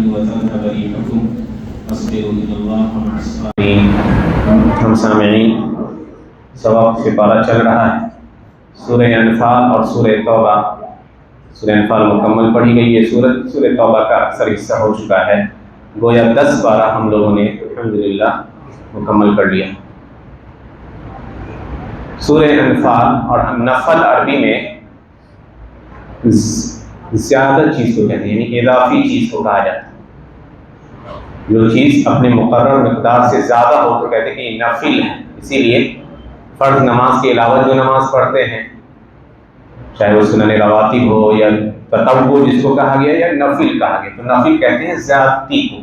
وتذهب ريحكم واصبروا إن الله مع الصابرين. ہم سامعین سبق سے پارہ چل رہا ہے سورہ انفال اور سورہ توبہ. سورہ انفال مکمل پڑھی گئی ہے. سورہ توبہ کا اکثر حصہ ہو چکا ہے. گویا 10 پارہ ہم لوگوں نے الحمدللہ مکمل کر لیا. سورہ انفال اور نفل عربی میں زیادہ چیز کو کہتے ہیں، یعنی اضافی چیز کو کہا جاتا ہے. جو چیز اپنے مقرر مقدار سے زیادہ ہو تو کہتے ہیں کہ یہ نفل ہے. اسی لیے فرض نماز کے علاوہ جو نماز پڑھتے ہیں، چاہے وہ سنن رواتب ہو یا تطوع جس کو کہا گیا یا نفل کہا گیا، تو نفل کہتے ہیں زیادتی کو.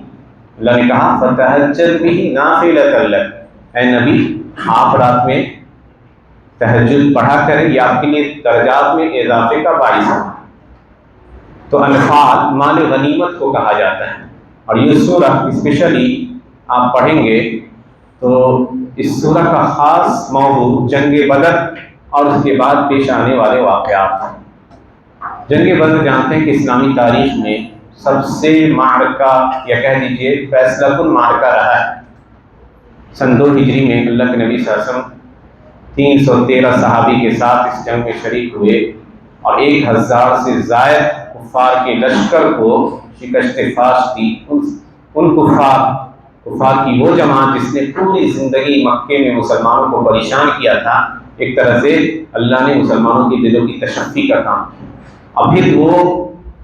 اللہ نے کہا فَتَهَجَّدْ بِهِ نَافِلَةً لَكَ، اے نبی آپ رات میں تہجد پڑھا کریں، یہ آپ کے لیے درجات میں اضافے کا باعث ہے. تو انفال مال غنیمت کو کہا جاتا ہے. اور یہ سورہ اسپیشلی آپ پڑھیں گے تو اس سورہ کا خاص موضوع جنگ بدر اور اس کے بعد پیش آنے والے واقعات ہیں. جنگ بدر جانتے ہیں کہ اسلامی تاریخ میں سب سے معرکہ یا کہہ دیجیے فیصلہ کن معرکہ رہا ہے. سن 2 ہجری میں اللہ کے نبی صلی اللہ علیہ وسلم 313 صحابی کے ساتھ اس جنگ میں شریک ہوئے اور 1000 سے زائد کفار کے لشکر کو شکست فاش دی. ان کفار کی وہ جماعت جس نے پوری زندگی مکے میں مسلمانوں کو پریشان کیا تھا، ایک طرح سے اللہ نے مسلمانوں کی دلوں کی تشفی کا کام کیا. اب پھر وہ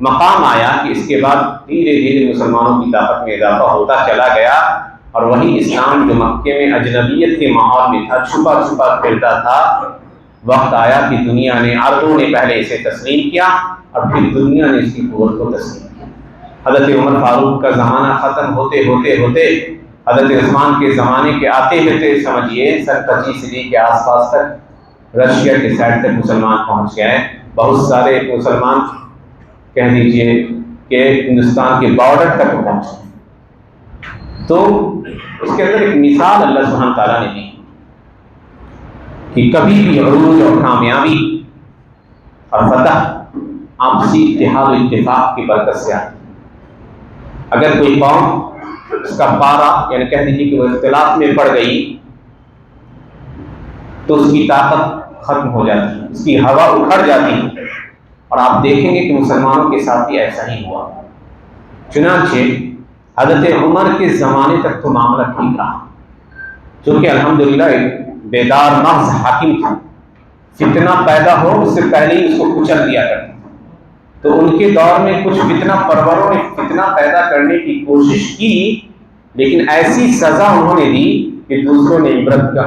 مقام آیا کہ اس کے بعد دھیرے دھیرے مسلمانوں کی طاقت میں اضافہ ہوتا چلا گیا اور وہی اسلام جو مکے میں اجنبیت کے ماحول میں تھا، چھپا چھپا پھرتا تھا، وقت آیا کہ دنیا نے، عربوں نے پہلے اسے تسلیم کیا اور پھر دنیا نے اس کی قوت کو تسلیم کیا. حضرت عمر فاروق کا زمانہ ختم ہوتے ہوتے ہوتے حضرت عثمان کے زمانے کے آتے ہوتے سمجھیے 25 صدی کے آس پاس تک رشیا کے سائڈ تک مسلمان پہنچ گئے. بہت سارے مسلمان کہہ دیجئے کہ ہندوستان کے بارڈر تک پہنچے. تو اس کے اندر ایک مثال اللہ سبحانہ تعالیٰ نے دی کہ کبھی بھی عروج اور کامیابی اور فتح آپسی اتحاد و اتفاق کی برکت سے آتی. اگر کوئی قوم اس کا پارا یعنی کہہ دیجیے کہ وہ اختلاف میں پڑ گئی تو اس کی طاقت ختم ہو جاتی ہے، اس کی ہوا اکھڑ جاتی ہے. اور آپ دیکھیں گے کہ مسلمانوں کے ساتھ بھی ایسا ہی ہوا. چنانچہ حضرت عمر کے زمانے تک تو معاملہ ٹھیک رہا، چونکہ الحمدللہ ایک بیدار محض حاکم تھا. فتنہ پیدا ہو اس سے پہلے ہی اس کو کچل دیا کرتے. تو ان کے دور میں کچھ فتنہ پروروں نے فتنہ پیدا کرنے کی کوشش کی، لیکن ایسی سزا انہوں نے دی کہ دوسروں نے عبرت کا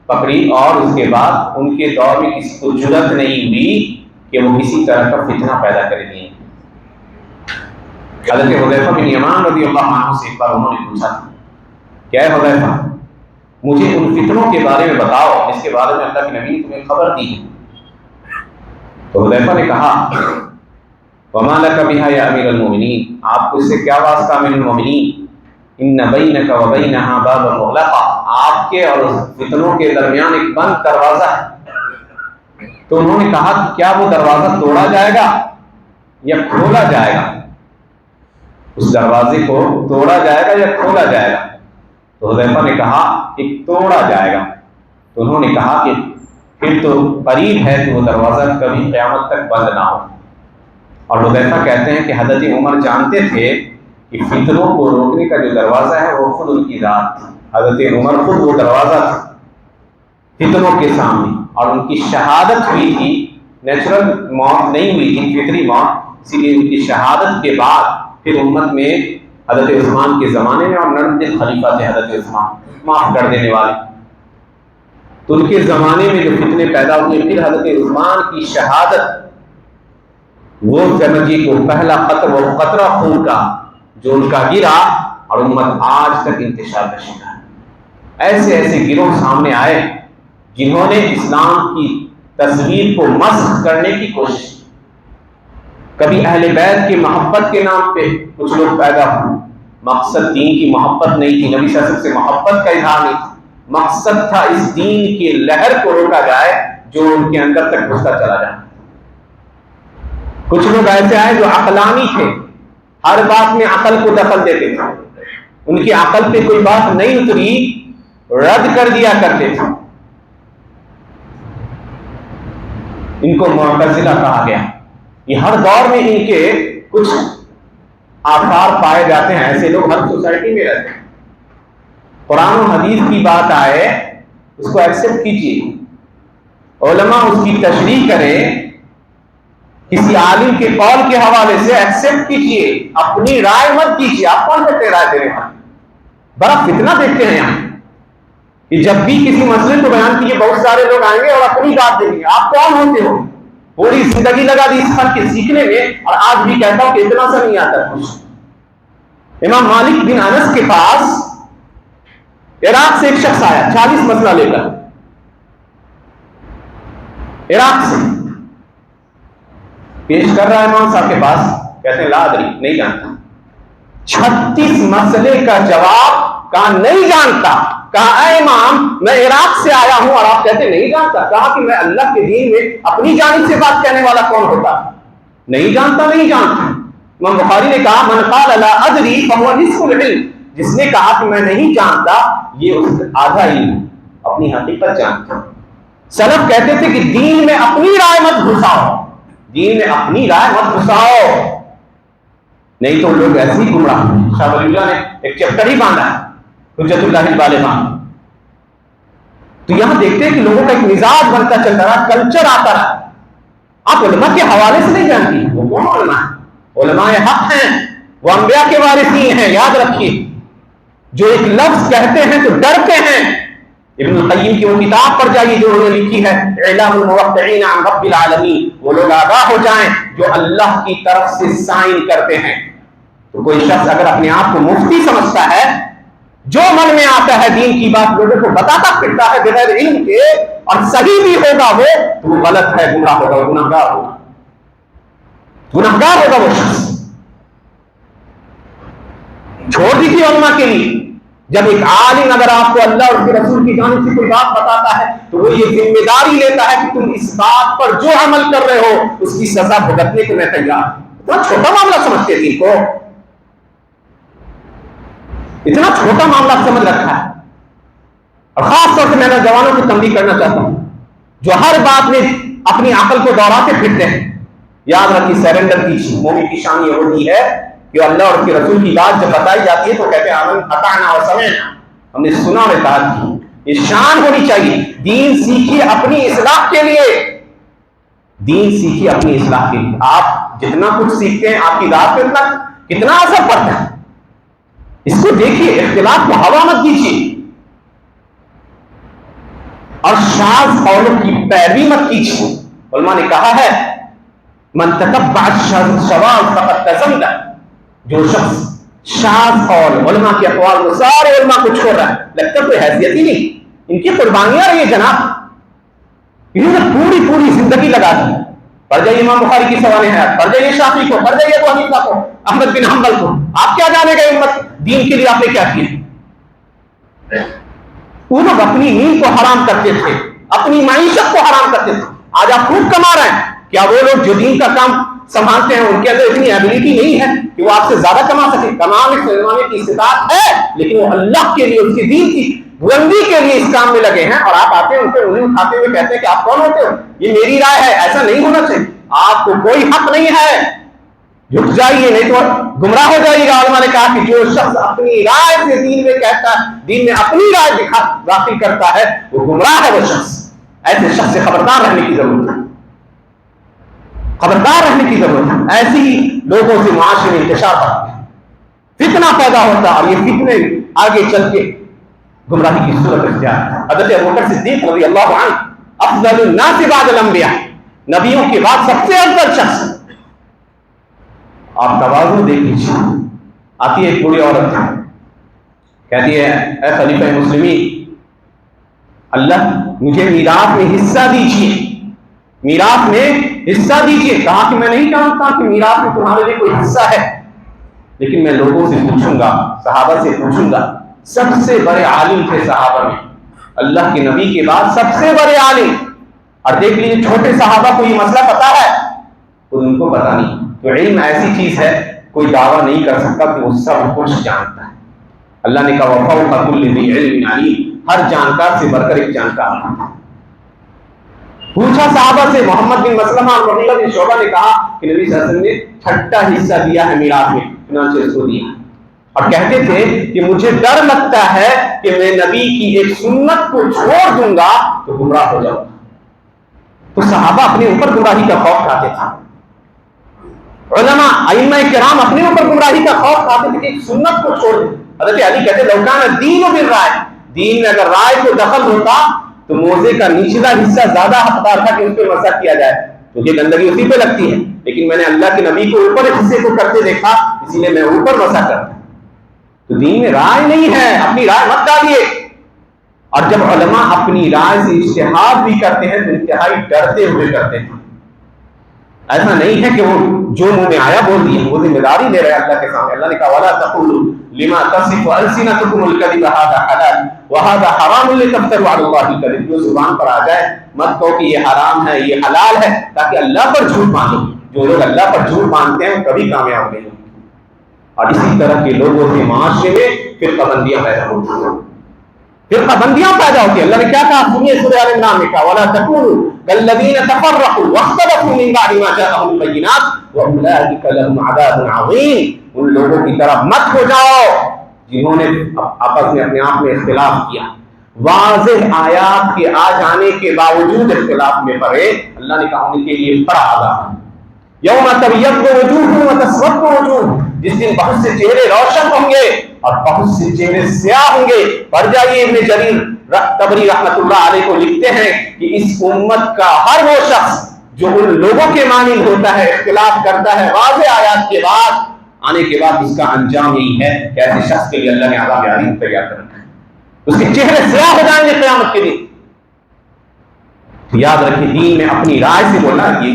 پکڑی اور اس کے بعد ان کے دور میں کسی کو جرأت نہیں ہوئی کہ وہ کسی طرح کا فتنہ پیدا کر دیں. حضرت حذیفہ بن یمان رضی اللہ عنہ سے ایک بار انہوں نے پوچھا تھا کہ اے حذیفہ مجھے ان فتنوں کے بارے میں بتاؤ جس کے بارے میں اللہ کے نبی نے تمہیں خبر دی ہے. تو حذیفہ نے کہا وما لك بها يا امیر المؤمنین، آپ کو اس سے کیا واسطہ امیر المؤمنین، ان بینک و بینہا بابا مغلقا، آپ کے اور فتنوں کے درمیان ایک بند دروازہ ہے. تو انہوں نے کہا کہ کیا وہ دروازہ توڑا جائے گا یا کھولا جائے گا؟ اس دروازے کو توڑا جائے گا یا کھولا جائے گا؟ تو حذیفہ نے کہا کہ توڑا جائے گا. تو انہوں نے کہا کہ پھر تو قریب ہے کہ وہ دروازہ کبھی قیامت تک بند نہ ہو. اور حذیفہ کہتے ہیں کہ حضرت عمر جانتے تھے کہ فتنوں کو روکنے کا جو دروازہ ہے وہ خود ان کی ذات تھی. حضرت عمر خود وہ دروازہ تھا فتنوں کے سامنے، اور ان کی شہادت ہوئی تھی. نیچرل موت نہیں ہوئی تھی، فطری موت. اسی لیے ان کی شہادت کے بعد پھر امت میں حضرت عثمان کے زمانے میں، اور نرم دل خلیفہ تھے حضرت عثمان، معاف کر دینے والے. تو ان کے زمانے میں جو فتنے پیدا ہوئے، پھر حضرت عثمان کی شہادت، وہ سمجھیے کو پہلا قطرہ خون کا جو ان کا گرا، اور امت آج تک انتشار کا شکار ہے. ایسے ایسے گروہ سامنے آئے جنہوں نے اسلام کی تصویر کو مسخ کرنے کی کوشش کی. کبھی اہل بیت کی محبت کے نام پہ کچھ لوگ پیدا ہوئے. مقصد دین کی محبت نہیں تھی، نبی صلی اللہ علیہ وسلم سے محبت کا اظہار نہیں تھا. مقصد تھا اس دین کی لہر کو روکا جائے جو ان کے اندر تک گھستا چلا جائے. کچھ لوگ ایسے آئے جو عقلانی تھے، ہر بات میں عقل کو دخل دیتے تھے، ان کی عقل پہ کوئی بات نہیں اتری رد کر دیا کرتے تھے. ان کو معتزلہ کہا گیا. یہ ہر دور میں ان کے کچھ آثار پائے جاتے ہیں. ایسے لوگ ہر سوسائٹی میں رہتے ہیں. قرآن و حدیث کی بات آئے اس کو ایکسپٹ کیجیے، علماء اس کی تشریح کرے، کسی عالم کے قول کے حوالے سے ایکسپٹ کیجیے، اپنی رائے مت کیجیے. آپ کون سے رائے دے رہے ہیں؟ بڑا فتنہ دیکھتے ہیں یہاں کہ جب بھی کسی مسئلے کو بیان کیجیے بہت سارے لوگ آئیں گے اور اپنی بات دیں گے. آپ کون ہوتے ہو؟ پوری زندگی لگا دی اس کے سیکھنے میں، اور آج بھی کہتا ہوں کہ اتنا سا نہیں آتا کچھ. امام مالک بن انس کے پاس عراق سے ایک شخص آیا 40 مسئلہ لے کر. عراق سے پیش کر رہا ہے امام صاحب کے پاس، کہتے ہیں لا ادری، نہیں جانتا. 36 مسئلے کا جواب کہا نہیں جانتا. کہا اے امام میں عراق سے آیا ہوں اور آپ کہتے نہیں جانتا. کہا کہ میں اللہ کے دین میں اپنی جانب سے بات کہنے والا کون ہوتا؟ نہیں جانتا نہیں جانتا. امام بخاری نے کہا من قال لا ادری فهو نصف العلم، جس نے کہا کہ میں نہیں جانتا یہ اس آدھا علم، اپنی حقیقت جانتا. سلف کہتے تھے کہ دین میں اپنی رائے مت گھساؤ، دین میں اپنی رائے مت گھساؤ، نہیں تو لوگ ایسے ہی گمراہ ہیں. شاہ ولی اللہ نے ایک چیپٹر ہی باندھا ہے حجت اللہ البالغہ. تو یہاں دیکھتے ہیں کہ لوگوں کا ایک مزاج بنتا چلتا رہا، کلچر آتا رہا. آپ علماء کے حوالے سے نہیں جانتی وہ کون علماء ہیں؟ علماء حق ہیں، وہ انبیاء کے وارثین ہیں. یاد رکھیے جو ایک لفظ کہتے ہیں تو ڈرتے ہیں. ابن القیم کی وہ کتاب پر جائیے جو انہوں نے لکھی ہے اعلام الموقعین عن رب العالمین. وہ لوگ آگاہ ہو جائیں جو اللہ کی طرف سے سائن کرتے ہیں. تو کوئی شخص اگر اپنے آپ کو مفتی سمجھتا ہے، جو من میں آتا ہے دین کی بات لوگوں کو بتاتا پھرتا ہے بغیر علم کے، اور صحیح بھی ہوگا وہ تو وہ غلط ہے، گمراہ ہوگا، گناہگار ہوگا، گناہگار ہوگا وہ شخص. چھوڑ دیجیے علماء کے لیے. جب ایک عالم اگر آپ کو اللہ اور اس کے رسول کی جانب سے کوئی بات بتاتا ہے تو وہ یہ ذمہ داری لیتا ہے کہ تم اس بات پر جو عمل کر رہے ہو اس کی سزا بھگتنے کو میں تیار ہوں. اتنا چھوٹا معاملہ سمجھتے ہیں دین کو، اتنا چھوٹا معاملہ سمجھ رکھا ہے. اور خاص طور سے میں جوانوں کو تنبیہ کرنا چاہتا ہوں جو ہر بات میں اپنی عقل کو دوہراتے پھرتے ہیں. یاد رکھیے سرنڈر کیجیے. مومن کی شان یہ ہوتی ہے کہ اللہ اور اس کے رسول کی بات جب بتائی جاتی ہے تو کہتے ہیں آمن اطعنا و سمعنا، ہم نے سنا اور اطاعت کی. یہ شان ہونی چاہیے. دین سیکھیے اپنی اصلاح کے لیے، دین سیکھیے اپنی اصلاح کے لیے. آپ جتنا کچھ سیکھتے ہیں آپ کی ذات پہ کتنا اثر پڑتا ہے اس کو دیکھیے. اختلاف کو ہوا مت دیجیے اور شاذ قولوں کی پیروی مت کیجیے. علماء نے کہا ہے من تتبع الشواذ فقد تزندہ. جو شخص شاذ قول علماء کے اقوال کو سارے علماء کو چھوڑ رہا ہے، لگتا کوئی حیثیت ہی نہیں. ان کی قربانیاں رہی جناب، انہوں نے پوری پوری زندگی لگا دی. پڑھ جائیے امام بخاری کی سوانح حیات، پڑھ جائیے شافعی کو، پڑھ جائیے ابو حنیفہ کو، احمد بن حنبل کو. آپ کیا جانے گئے امت دین کے لیے آپ نے کیا کیا؟ وہ لوگ اپنی نیند کو حرام کرتے تھے، اپنی معیشت کو حرام کرتے تھے. آج آپ خوب کما رہے ہیں. کیا وہ لوگ جو دین کا کام سنبھالتے ہیں ان کے اندر اتنی ایبلٹی نہیں ہے کہ وہ آپ سے زیادہ کما سکے؟ کمانے کی استطاعت ہے، لیکن وہ اللہ کے لیے، اس کے دین کی بلندی کے لیے اس کام میں لگے ہیں. اور آپ آتے ہیں ان سے انہیں اٹھاتے ہوئے کہتے ہیں کہ آپ کون ہوتے ہو؟ یہ میری رائے ہے. ایسا نہیں ہونا چاہیے. آپ کو کوئی حق نہیں ہے. جھک جائیے نہیں تو گمراہ ہو جائیے گا. علماء نے کہا کہ جو شخص اپنی رائے سے دین میں کہتا ہے، دین میں اپنی رائے داخل کرتا ہے، وہ گمراہ ہے. وہ شخص، ایسے شخص سے خبردار رہنے کی ضرورت ہے، خبردار رہنے کی ضرورت ہے. ایسی ہی لوگوں سے معاشرے میں انتشار ہوتا ہے، فتنہ پیدا ہوتا ہے، اور یہ فتنے آگے چل کے گمراہی کی صورت اختیار ہے. حضرت ابوبکر صدیق رضی اللہ عنہ افضل الناس بعد الانبیاء، نبیوں کے بعد سب سے افضل شخص. آپ تواضع دیکھ لیجیے. آتی ہے ایک بوڑھی عورت کہتی ہے اے خلیفہ مسلمین، اللہ مجھے میراث میں حصہ دیجیے، میراث میں حصہ دیجیے. کہا کہ میں نہیں جانتا کہ میراث میں تمہارے لیے کوئی حصہ ہے، لیکن میں لوگوں سے پوچھوں گا، صحابہ سے پوچھوں گا. سب سے بڑے عالم تھے صحابہ میں، اللہ کے نبی کے بعد سب سے بڑے عالم. اور دیکھ لیجیے چھوٹے صحابہ کو یہ مسئلہ پتا ہے، خود ان کو پتا نہیں. تو علم ایسی چیز ہے کوئی دعویٰ نہیں کر سکتا کہ وہ سب کچھ جانتا ہے۔ اللہ نے کہا وَفَوْقَ كُلِّ ذِي عِلْمٍ عَلِيمٍ، ہر جانکار سے بڑھ کر ایک جانکار ہے۔ پوچھا صحابہ سے، محمد بن مسلمہ اور مغیرہ بن شعبہ نے کہا کہ نبی صلی اللہ علیہ وسلم نے چھٹا حصہ دیا ہے میراث میں، چنانچہ اس کو دیا، اور کہتے تھے کہ مجھے ڈر لگتا ہے کہ میں نبی کی ایک سنت کو چھوڑ دوں گا تو گمراہ ہو جاؤں گا۔ تو صحابہ اپنے اوپر گمراہی کا خوف کھاتے تھے، علماء ائمہ کرام اپنے اوپر گمراہی کا خوف کھاتے تھے کہ ایک سنت کو چھوڑ دیں۔ حضرت علی کہتے لو کان الدین بالرائے، دین میں اگر رائے کو دخل ہوتا تو موزے کا نچلا حصہ زیادہ حقدار تھا کہ اس پہ مسح کیا جائے، کیونکہ گندگی اسی پہ لگتی ہے، لیکن میں نے اللہ کے نبی کو اوپر حصے کو کرتے دیکھا، اسی لیے میں اوپر مسح کرتا۔ تو دین میں رائے نہیں ہے، اپنی رائے مت ڈالیے۔ اور جب علماء اپنی رائے سے اجتہاد بھی کرتے ہیں تو انتہائی ڈرتے ہوئے کرتے ہیں، ایسا نہیں ہے کہ وہ جو منہ میں آیا بول دیا، وہ ذمہ داری لے رہے ہیں اللہ کے سامنے۔ اللہ نے کہا وَلَا تَقُولُوا لِمَا تَصِفُ أَلْسِنَتُكُمُ الْكَذِبَ هَذَا حَلَالٌ وَهَذَا حَرَامٌ لِتَفْتَرُوا عَلَى اللَّهِ الْكَذِبَ، جو زبان پر آ جائے مت کہو کہ یہ حرام ہے یہ حلال ہے تاکہ اللہ پر جھوٹ باندھو۔ جو لوگ اللہ پر جھوٹ باندھتے ہیں کبھی کامیاب نہیں ہوتے۔ اور اسی طرح کے لوگوں کے معاشرے میں فرقہ بندیاں پیدا ہوتی ہیں، فرقہ بندیاں پیدا ہوتی ہیں۔ اللہ نے کیا کہا سنیے سورہ آل عمران میں، کہا وَلَا تَكُونُوا كَالَّذِينَ تَفَرَّقُوا وَاخْتَلَفُوا مِن بَعْدِ مَا جَاءَهُمُ الْبَيِّنَاتُ وَأُولَٰئِكَ لَهُمْ عَذَابٌ عَظِيمٌ۔ ان لوگوں کی طرح مت ہو جاؤ جنہوں نے آپس میں اپنے آپ میں اختلاف کیا، واضح آیات کے آ جانے کے باوجود اختلاف میں پڑے، اللہ نے کہا ان کے لیے بڑا عذاب ہے۔ یوم تبیض وجوہ وتسود وجوہ، جس دن بہت سے چہرے روشن ہوں گے اور بہت سے چہرے سیاہ ہوں گے۔ پڑھ جائیے ابن جریر طبری رحمۃ اللہ علیہ کو لکھتے ہیں کہ اس امت کا ہر وہ شخص جو ان لوگوں کے مانند ہوتا ہے، اختلاف کرتا ہے واضح آیات کے بعد آنے کے بعد، اس کا انجام یہی ہے کہ ایسے شخص کے لیے اللہ نے عذاب عظیم تیار کر رکھا ہے، اس کے چہرے سیاہ ہو جائیں گے قیامت کے دن۔ یاد رکھیں دین میں اپنی رائے سے بولنا یہ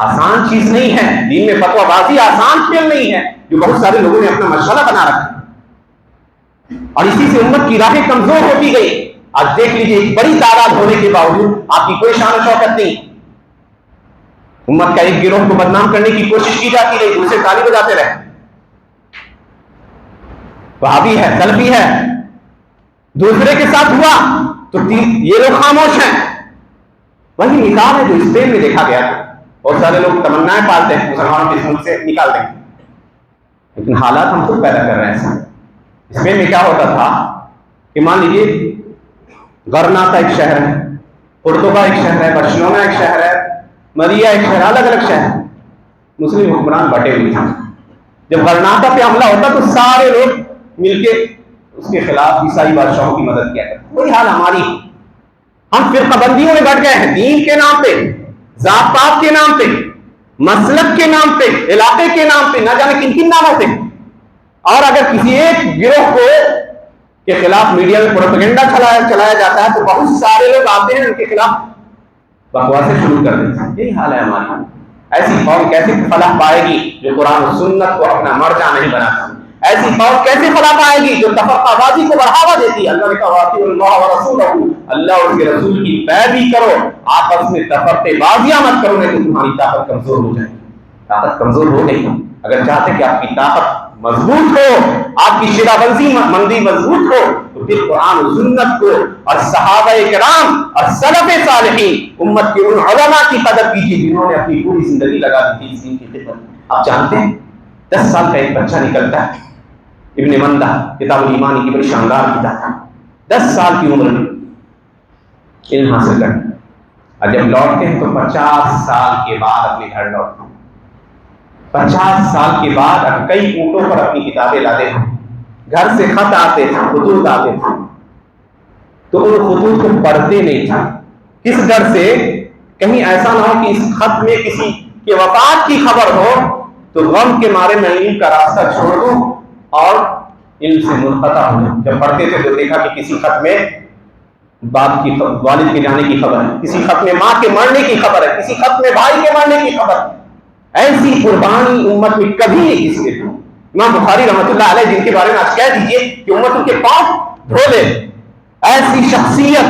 آسان چیز نہیں ہے، دین میں فتویٰ بازی آسان کھیل نہیں ہے جو بہت سارے لوگوں نے اپنا مشغلہ بنا رکھا ہے، اور اسی سے امت کی راہیں کمزور ہوتی گئی۔ آج دیکھ لیجیے ایک بڑی تعداد ہونے کے باوجود آپ کی کوئی شان و شوکت نہیں، امت کا ایک گروہ کو بدنام کرنے کی کوشش کی جاتی رہی، دوسرے تالی بجاتے رہے، وہابی ہے سلفی ہے، دوسرے کے ساتھ ہوا تو یہ لوگ خاموش ہیں۔ وہی مثال ہے جو اسپین میں دیکھا گیا تھا، بہت سارے لوگ تمنائیں پالتے ہیں مسلمانوں کے اس ملک سے نکال دیں گے، لیکن حالات ہم خود پیدا کر رہے ہیں۔ اسپین میں کیا ہوتا تھا کہ مان لیجیے غرناطہ ایک شہر ہے، قرطبہ ایک شہر ہے، برشلونہ ایک شہر ہے، مریا ایک شہر، الگ الگ شہر، مسلم حکمران بٹے ہوئے تھے۔ جب غرناطہ پہ حملہ ہوتا تو سارے لوگ مل کے اس کے خلاف عیسائی بادشاہوں کی مدد کیا کرتے۔ وہی حال ہماری، ہم فرقہ بندیوں میں بٹ گئے ہیں، دین کے نام پہ، ذات پات کے نام پہ، مسلک کے نام پہ، علاقے کے نام پہ، نہ جانے کن کن ناموں سے۔ اور اگر کسی ایک گروہ کو کے خلاف میڈیا میں پروپیگنڈا چلایا جاتا ہے تو بہت سارے لوگ آتے ہیں ان کے خلاف بکواسیں شروع کر دیتے ہیں۔ یہی حال ہے ہمارا۔ ایسی قوم کیسے فلاح پائے گی جو قرآن و سنت کو اپنا مرجع نہیں بناتا؟ ایسی قوم کیسے فلاح پائے گی جو تفرقہ بازی کو بڑھاوا دیتی ہے؟ اللہ نے کہا وَأَطِیعُوا اللَّهَ وَرَسُولَهُ، اللہ اور اس کے رسول کی پیروی کرو، آپس میں تفرقے بازیاں مت کرو، نہیں تو تمہاری طاقت کمزور ہو جائے گی۔ طاقت کمزور ہو گئی، اگر چاہتے کہ آپ کی طاقت مضبوط ہو، آپ کی شرح مندی مضبوط ہو، تو پھر قرآن و سنت کو اور صحابہ کرام اور سلف صالحین امت کے ان علماء کی قدر کیجیے جنہوں نے اپنی پوری زندگی لگا دی تھی اس دین کی خدمت۔ آپ جانتے ہیں 10 سال کا ایک بچہ نکلتا ہے، ابن مندہ کتاب الایمان کی بڑی شاندار کتاب ہے، 10 سال کی عمر میں علم حاصل کرتا ہے، اور جب لوٹتے ہیں تو 50 سال کے بعد اپنے گھر لوٹتے ہیں۔ 50 سال کے بعد کئی اونٹوں پر اپنی کتابیں لاتے ہیں، گھر سے خط آتے تھے، خطوط آتے تھے، تو ان خطوط کو پڑھتے نہیں تھے، کس ڈر سے کہیں ایسا نہ ہو کہ اس خط میں کسی کے وفات کی خبر ہو تو غم کے مارے میں علم کا راستہ چھوڑ دوں اور علم سے منقطع ہو جاؤں۔ جب پڑھتے تھے تو دیکھا کہ کسی خط میں باپ کی والد کے جانے کی خبر ہے، کسی خط میں ماں کے مرنے کی خبر ہے، کسی خط میں بھائی کے مرنے کی خبر ہے۔ ایسی قربانی امت میں کبھی نہیں کسی نے دی۔ امام بخاری رحمۃ اللہ علیہ جن کے بارے میں آج کہہ دیجئے کہ امت ان کے پاؤں دھو لے، ایسی شخصیت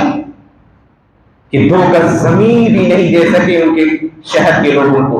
کہ 2 گز زمین بھی نہیں دے سکے ان کے شہر کے لوگوں کو،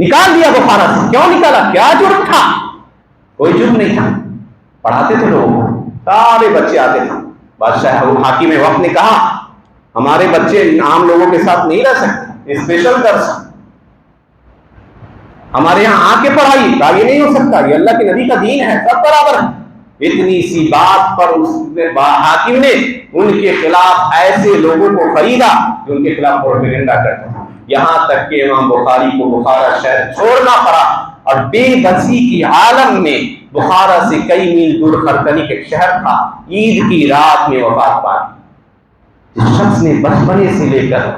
نکال دیا بخارا سے. کیوں نکالا؟ کیا جرم تھا؟ کوئی جرم نہیں تھا. پڑھاتے تھے لوگوں کو, سارے بچے آتے تھے. بادشاہ حاکم وقت نے کہا ہمارے بچے عام لوگوں کے ساتھ نہیں رہ سکتے, اسپیشل درس ہمارے یہاں آ کے پڑھائی. کہا یہ نہیں ہو سکتا, یہ اللہ کے نبی کا دین ہے, سب برابر ہے. اتنی سی بات پر اس حاکم نے ان کے خلاف ایسے لوگوں کو خریدا جو ان کے خلاف پروپیگنڈا کرتے ہیں. یہاں تک کہ امام بخاری کو بخارا شہر چھوڑنا پڑا اور بے بسی کی عالم میں بخارا سے کئی میل دور خرکنیک ایک شہر تھا, عید کی رات میں وفات پائی. جس شخص نے بچپنے سے لے کر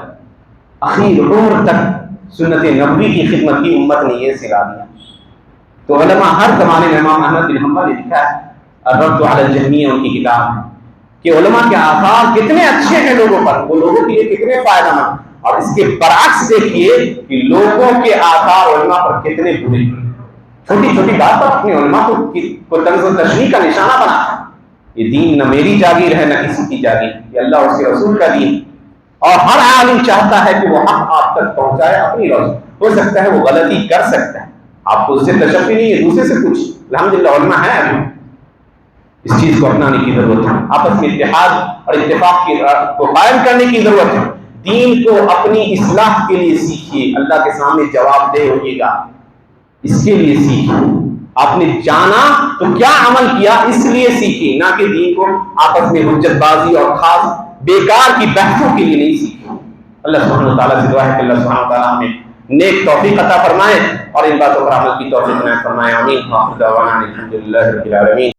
آخر عمر تک سنت نبوی کی خدمت کی, امت نے یہ سکھا دیا. تو علماء ہر زمانے میں, امام احمد بن حنبل نے لکھا ہے الرد علی الجہمیہ ان کی کتاب ہے, کہ علماء کے آثار کتنے اچھے ہیں لوگوں پر, وہ لوگوں کے لیے کتنے فائدہ مند. اور اس کے برعکس دیکھیے کہ لوگوں کے آثار علماء پر کتنے برے. چھوٹی چھوٹی بات پر اپنے علماء کو طنز و تشریح کا نشانہ بنا. یہ دین نہ میری جاگیر ہے نہ کسی کی جاگیر, یہ اللہ اور اس کے رسول کا دین. اور ہر عالم چاہتا ہے کہ وہ حق آپ تک پہنچائے اپنی روز. ہو سکتا ہے وہ غلطی کر سکتا ہے, آپ کو اس سے تشفی نہیں ہے, دوسرے سے پوچھ. الحمدللہ علماء ہیں ابھی, اس چیز کو اپنانے کی ضرورت ہے. آپس میں اتحاد اور اتفاق کو قائم کرنے کی ضرورت ہے. دین کو اپنی اصلاح کے لیے سیکھیے, اللہ کے سامنے جواب دہ ہوئیے گا, اس کے لیے سیکھیے. آپ نے جانا تو کیا عمل کیا اس لیے سیکھیے, نہ کہ دین کو آپس میں حجت بازی اور خاص بیکار کی بحثوں کے لیے نہیں سیکھیے. اللہ سبحانہ وتعالیٰ سے دعا ہے کہ اللہ سبحانہ وتعالیٰ ہمیں نیک توفیق عطا فرمائے اور ان باتوں پر عمل کی توفیق عنایت فرمائے. آمین. الحمد للہ رب العالمین.